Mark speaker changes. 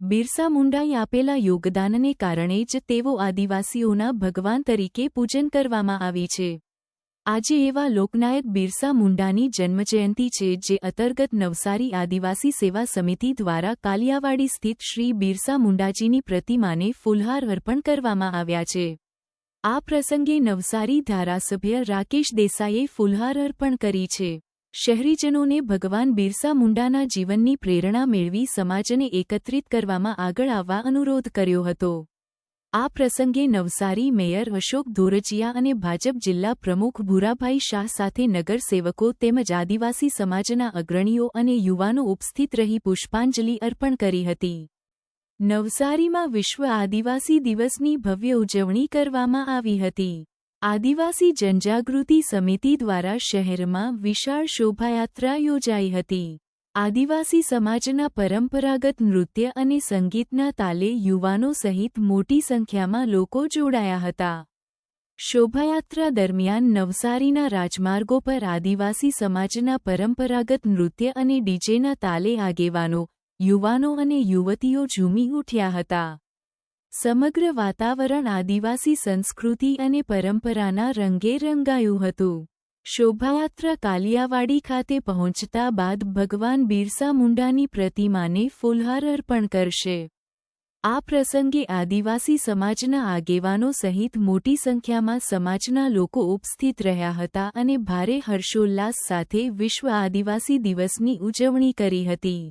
Speaker 1: બિરસા મુંડાએ આપેલા યોગદાનને કારણે જ તેઓ આદિવાસીઓના ભગવાન તરીકે પૂજન કરવામાં આવે છે. આજે એવા લોકનાયક બિરસા મુંડાની જન્મજયંતિ છે, જે અંતર્ગત નવસારી આદિવાસી સેવા સમિતિ દ્વારા કાલિયાવાડી સ્થિત શ્રી બિરસા મુંડાજીની પ્રતિમાને ફૂલહાર અર્પણ કરવામાં આવ્યા છે. આ પ્રસંગે નવસારી ધારાસભ્ય રાકેશ દેસાઈએ ફૂલહાર અર્પણ કરી છે. શહેરીજનોને ભગવાન બિરસા મુંડાના જીવનની પ્રેરણા મેળવી સમાજને એકત્રિત કરવામાં આગળ આવવા અનુરોધ કર્યો હતો. આ પ્રસંગે નવસારી મેયર અશોક ધોરજીયા અને ભાજપ જિલ્લા પ્રમુખ ભૂરાભાઈ શાહ સાથે નગરસેવકો તેમજ આદિવાસી સમાજના અગ્રણીઓ અને યુવાનો ઉપસ્થિત રહી પુષ્પાંજલિ અર્પણ કરી હતી. નવસારીમાં વિશ્વ આદિવાસી દિવસની ભવ્ય ઉજવણી કરવામાં આવી હતી. આદિવાસી જનજાગૃતિ સમિતિ દ્વારા શહેરમાં વિશાળ શોભાયાત્રા યોજાઈ હતી. આદિવાસી સમાજના પરંપરાગત નૃત્ય અને સંગીતના તાલે યુવાનો સહિત મોટી સંખ્યામાં લોકો જોડાયા હતા. શોભાયાત્રા દરમિયાન નવસારીના રાજમાર્ગો પર આદિવાસી સમાજના પરંપરાગત નૃત્ય અને ડીજેના તાલે આગેવાનો, યુવાનો અને યુવતીઓ ઝૂમી ઉઠ્યા હતા. સમગ્ર વાતાવરણ આદિવાસી સંસ્કૃતિ અને પરંપરાના રંગે રંગાયું હતું. શોભાયાત્રા કાલિયાવાડી ખાતે પહોંચતા બાદ ભગવાન બિરસા મુંડાની પ્રતિમાને ફૂલહાર અર્પણ કરશે. આ પ્રસંગે આદિવાસી સમાજના આગેવાનો સહિત મોટી સંખ્યામાં સમાજના લોકો ઉપસ્થિત રહ્યા હતા અને ભારે હર્ષોલ્લાસ સાથે વિશ્વ આદિવાસી દિવસની ઉજવણી કરી હતી.